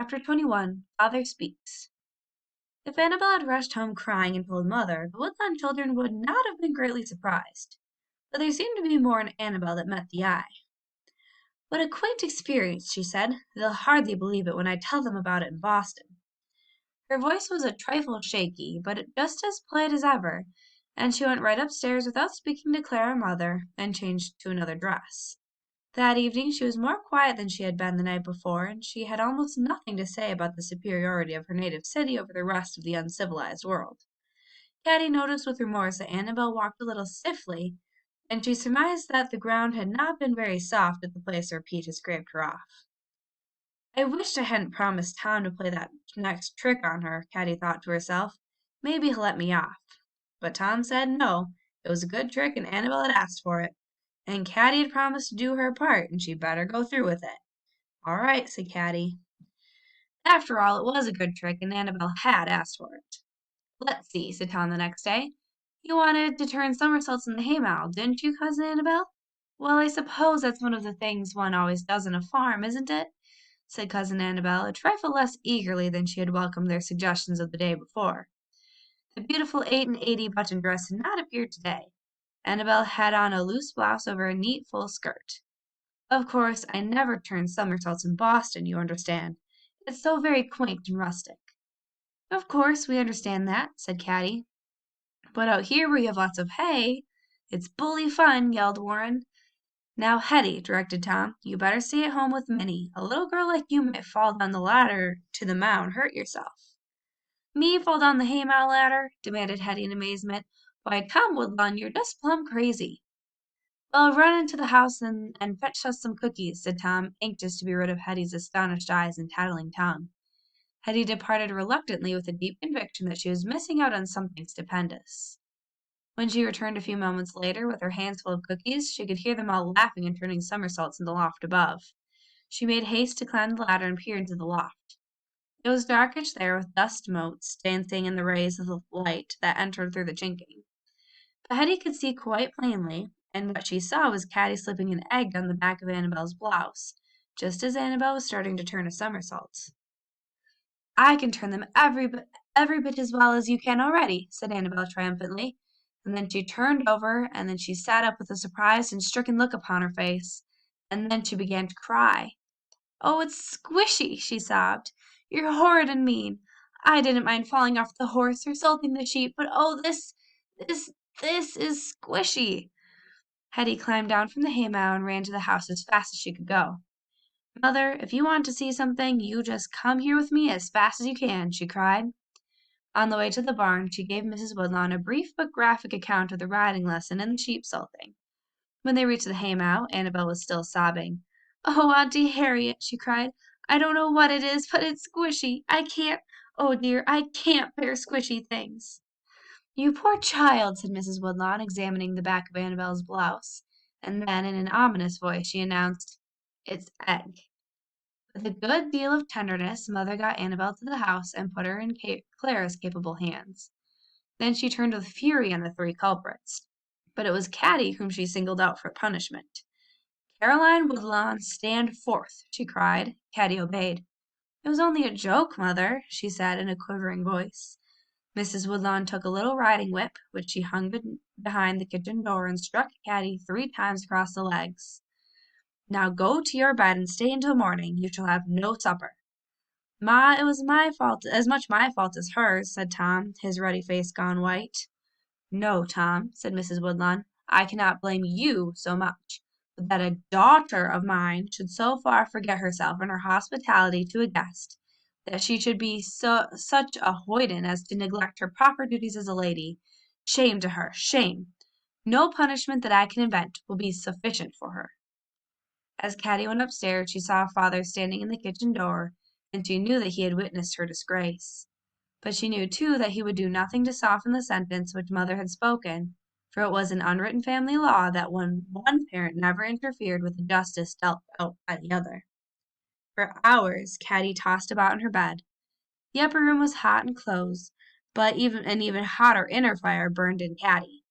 Chapter 21 Father Speaks. If Annabel had rushed home crying and told Mother, the Woodlawn children would not have been greatly surprised. But there seemed to be more in Annabel that met the eye. "What a quaint experience," she said. "They'll hardly believe it when I tell them about it in Boston." Her voice was a trifle shaky, but just as polite as ever, and she went right upstairs without speaking to Clara or Mother, and changed to another dress. That evening she was more quiet than she had been the night before, and she had almost nothing to say about the superiority of her native city over the rest of the uncivilized world. Caddie noticed with remorse that Annabel walked a little stiffly, and she surmised that the ground had not been very soft at the place where Pete had scraped her off. "I wished I hadn't promised Tom to play that next trick on her," Caddie thought to herself. "Maybe he'll let me off." But Tom said no, it was a good trick and Annabel had asked for it. And Caddie had promised to do her part, and she'd better go through with it. "All right," said Caddie. After all, it was a good trick, and Annabel had asked for it. "Let's see," said Tom the next day. "You wanted to turn somersaults in the haymow, didn't you, Cousin Annabel?" "Well, I suppose that's one of the things one always does on a farm, isn't it?" said Cousin Annabel, a trifle less eagerly than she had welcomed their suggestions of the day before. The beautiful 8 and 80 button dress had not appeared today. Annabel had on a loose blouse over a neat full skirt. "Of course, I never turn somersaults in Boston, you understand. It's so very quaint and rustic." "Of course, we understand that," said Caddie. "But out here where you have lots of hay, it's bully fun," yelled Warren. "Now, Hetty," directed Tom, "you better stay at home with Minnie. A little girl like you might fall down the ladder to the mow and hurt yourself." "Me fall down the haymow ladder?" demanded Hetty in amazement. "Why, Tom Woodlawn, you're just plumb crazy." "Well, run into the house and fetch us some cookies," said Tom, anxious to be rid of Hetty's astonished eyes and tattling tongue. Hetty departed reluctantly with a deep conviction that she was missing out on something stupendous. When she returned a few moments later with her hands full of cookies, she could hear them all laughing and turning somersaults in the loft above. She made haste to climb the ladder and peer into the loft. It was darkish there, with dust motes dancing in the rays of the light that entered through the chinking. But Hetty could see quite plainly, and what she saw was Caddie slipping an egg down the back of Annabel's blouse, just as Annabel was starting to turn a somersault. "I can turn them every bit as well as you can already," said Annabel triumphantly, and then she turned over, and then she sat up with a surprised and stricken look upon her face, and then she began to cry. "Oh, it's squishy," she sobbed. "You're horrid and mean. I didn't mind falling off the horse or salting the sheep, but oh, this is squishy." Hetty climbed down from the haymow and ran to the house as fast as she could go. "Mother, if you want to see something, you just come here with me as fast as you can," she cried. On the way to the barn, she gave Mrs. Woodlawn a brief but graphic account of the riding lesson and the sheep salting. When they reached the haymow, Annabel was still sobbing. "Oh, Auntie Harriet," she cried, "I don't know what it is, but it's squishy. Oh dear, I can't bear squishy things." "You poor child," said Mrs. Woodlawn, examining the back of Annabel's blouse, and then, in an ominous voice, she announced, "It's egg." With a good deal of tenderness, Mother got Annabel to the house and put her in Clara's capable hands. Then she turned with fury on the three culprits. But it was Caddie whom she singled out for punishment. "Caroline Woodlawn, stand forth," she cried. Caddie obeyed. "It was only a joke, Mother," she said in a quivering voice. Mrs. Woodlawn took a little riding whip, which she hung behind the kitchen door, and struck Caddie 3 times across the legs. "Now go to your bed and stay until morning. You shall have no supper." "Ma, it was my fault, as much my fault as hers," said Tom, his ruddy face gone white. "No, Tom," said Mrs. Woodlawn, "I cannot blame you so much, but that a daughter of mine should so far forget herself in her hospitality to a guest, that she should be such a hoyden as to neglect her proper duties as a lady. Shame to her, shame! No punishment that I can invent will be sufficient for her." As Caddie went upstairs, she saw Father standing in the kitchen door, and she knew that he had witnessed her disgrace. But she knew, too, that he would do nothing to soften the sentence which Mother had spoken, for it was an unwritten family law that one parent never interfered with the justice dealt out by the other. For hours Caddie tossed about in her bed. The upper room was hot and close, but an even hotter inner fire burned in Caddie.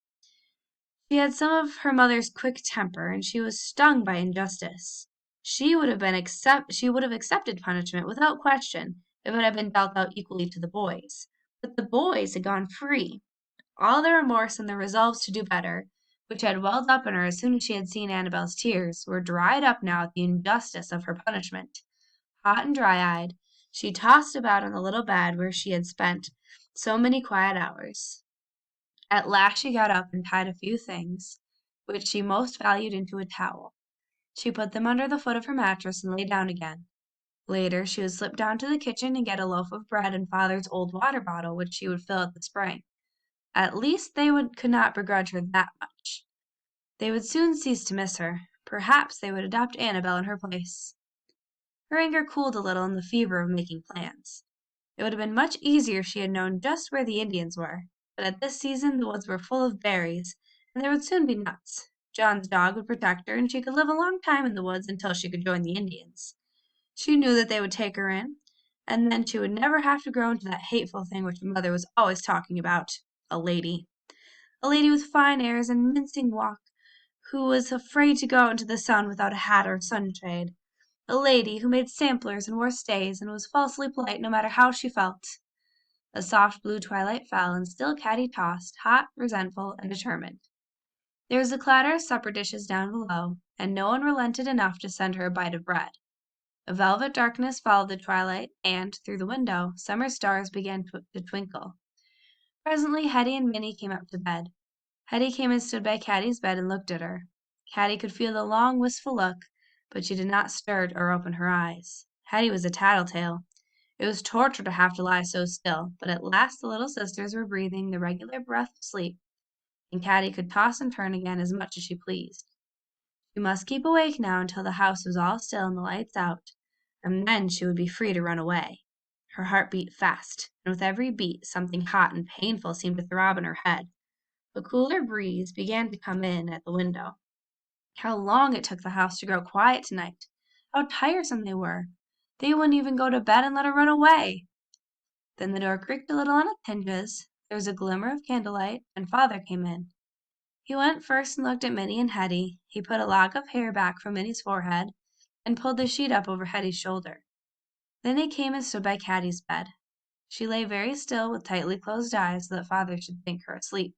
She had some of her mother's quick temper, and she was stung by injustice. She would have accepted punishment without question if it had been dealt out equally to the boys. But the boys had gone free. All the remorse and the resolves to do better, which had welled up in her as soon as she had seen Annabel's tears, were dried up now at the injustice of her punishment. Hot and dry-eyed, she tossed about on the little bed where she had spent so many quiet hours. At last she got up and tied a few things, which she most valued, into a towel. She put them under the foot of her mattress and lay down again. Later, she would slip down to the kitchen and get a loaf of bread and Father's old water bottle, which she would fill at the spring. At least could not begrudge her that much. They would soon cease to miss her. Perhaps they would adopt Annabel in her place. Her anger cooled a little in the fever of making plans. It would have been much easier if she had known just where the Indians were, but at this season the woods were full of berries, and there would soon be nuts. John's dog would protect her, and she could live a long time in the woods until she could join the Indians. She knew that they would take her in, and then she would never have to grow into that hateful thing which her mother was always talking about, a lady. A lady with fine airs and mincing walk, who was afraid to go into the sun without a hat or sunshade. A lady who made samplers and wore stays and was falsely polite no matter how she felt. A soft blue twilight fell, and still Caddie tossed, hot, resentful, and determined. There was a clatter of supper dishes down below, and no one relented enough to send her a bite of bread. A velvet darkness followed the twilight, and, through the window, summer stars began to twinkle. Presently Hetty and Minnie came up to bed. Hetty came and stood by Caddie's bed and looked at her. Caddie could feel the long, wistful look, but she did not stir or open her eyes. Hetty was a tattletale. It was torture to have to lie so still, but at last the little sisters were breathing the regular breath of sleep, and Caddie could toss and turn again as much as she pleased. She must keep awake now until the house was all still and the lights out, and then she would be free to run away. Her heart beat fast, and with every beat something hot and painful seemed to throb in her head. A cooler breeze began to come in at the window. How long it took the house to grow quiet tonight! How tiresome they were! They wouldn't even go to bed and let her run away. Then the door creaked a little on its hinges, there was a glimmer of candlelight, and Father came in. He went first and looked at Minnie and Hetty. He put a lock of hair back from Minnie's forehead, and pulled the sheet up over Hetty's shoulder. Then he came and stood by Caddie's bed. She lay very still with tightly closed eyes so that Father should think her asleep.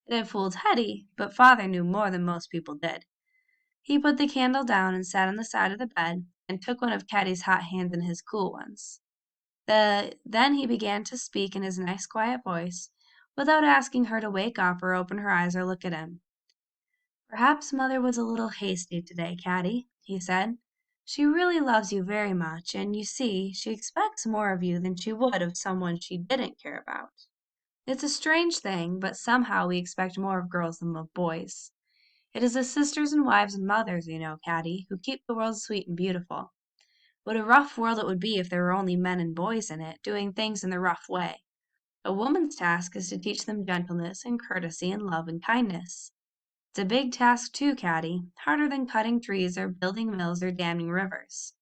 It had fooled Hetty, but Father knew more than most people did. He put the candle down and sat on the side of the bed, and took one of Caddie's hot hands in his cool ones. Then he began to speak in his nice quiet voice, without asking her to wake up or open her eyes or look at him. "Perhaps Mother was a little hasty today, Caddie," he said. "She really loves you very much, and you see, she expects more of you than she would of someone she didn't care about. It's a strange thing, but somehow we expect more of girls than of boys. It is the sisters and wives and mothers, you know, Caddie, who keep the world sweet and beautiful. What a rough world it would be if there were only men and boys in it, doing things in the rough way. A woman's task is to teach them gentleness and courtesy and love and kindness. It's a big task too, Caddie, harder than cutting trees or building mills or damming rivers.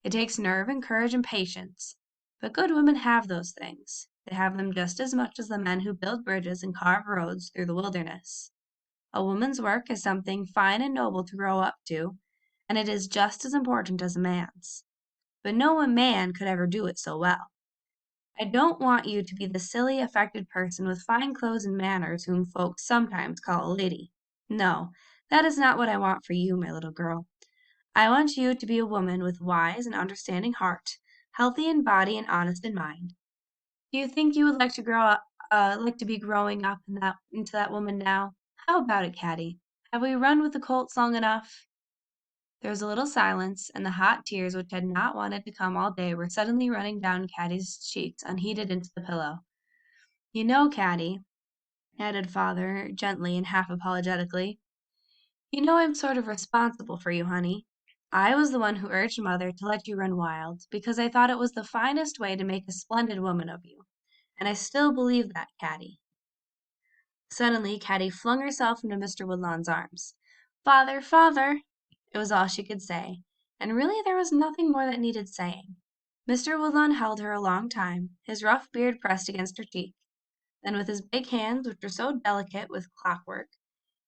It takes nerve and courage and patience, but good women have those things. They have them just as much as the men who build bridges and carve roads through the wilderness. A woman's work is something fine and noble to grow up to, and it is just as important as a man's. But no one man could ever do it so well. I don't want you to be the silly, affected person with fine clothes and manners whom folks sometimes call a lady. No, that is not what I want for you, my little girl. I want you to be a woman with wise and understanding heart, healthy in body and honest in mind. Do you think you would like to be growing up into that woman now? How about it, Caddie? Have we run with the colts long enough?" There was a little silence, and the hot tears which had not wanted to come all day were suddenly running down Caddie's cheeks unheeded into the pillow. "You know, Caddie," added Father, gently and half apologetically, "you know I'm sort of responsible for you, honey. I was the one who urged Mother to let you run wild, because I thought it was the finest way to make a splendid woman of you. And I still believe that, Caddie." Suddenly Caddie flung herself into Mr. Woodlawn's arms. "Father, Father!" It was all she could say, and really there was nothing more that needed saying. Mr. Woodlawn held her a long time, his rough beard pressed against her cheek. Then with his big hands, which were so delicate with clockwork,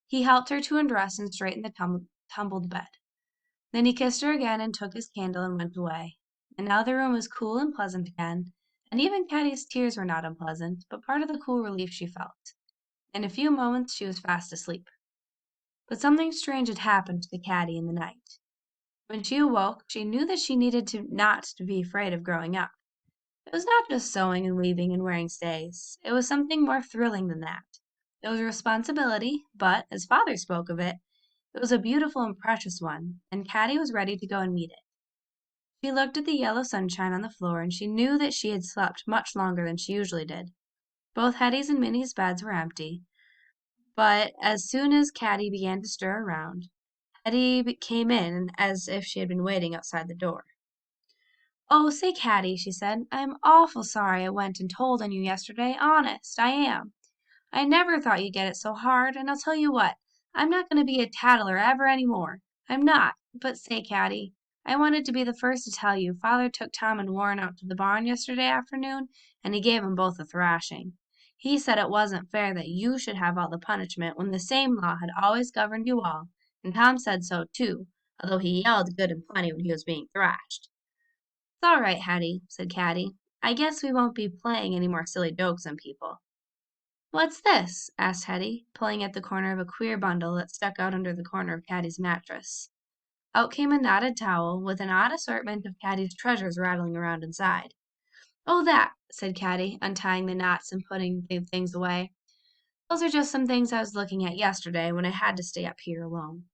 he helped her to undress and straighten the tumbled bed. Then he kissed her again and took his candle and went away. And now the room was cool and pleasant again, and even Caddie's tears were not unpleasant, but part of the cool relief she felt. In a few moments she was fast asleep. But something strange had happened to the Caddie in the night. When she awoke, she knew that she needed not to be afraid of growing up. It was not just sewing and weaving and wearing stays. It was something more thrilling than that. It was a responsibility, but, as father spoke of it, it was a beautiful and precious one, and Caddie was ready to go and meet it. She looked at the yellow sunshine on the floor, and she knew that she had slept much longer than she usually did. Both Hetty's and Minnie's beds were empty, but as soon as Caddie began to stir around, Hetty came in as if she had been waiting outside the door. "Oh, say, Caddie," she said, "I am awful sorry I went and told on you yesterday, honest, I am. I never thought you'd get it so hard, and I'll tell you what, I'm not going to be a tattler ever any more. I'm not. But say, Caddie, I wanted to be the first to tell you Father took Tom and Warren out to the barn yesterday afternoon, and he gave 'em both a thrashing. He said it wasn't fair that you should have all the punishment when the same law had always governed you all, and Tom said so too, although he yelled good and plenty when he was being thrashed." "It's all right, Hetty," said Caddie. "I guess we won't be playing any more silly jokes on people." "What's this?" asked Hetty, pulling at the corner of a queer bundle that stuck out under the corner of Caddie's mattress. Out came a knotted towel, with an odd assortment of Caddie's treasures rattling around inside. "Oh, that," said Caddie, untying the knots and putting the things away. "Those are just some things I was looking at yesterday when I had to stay up here alone.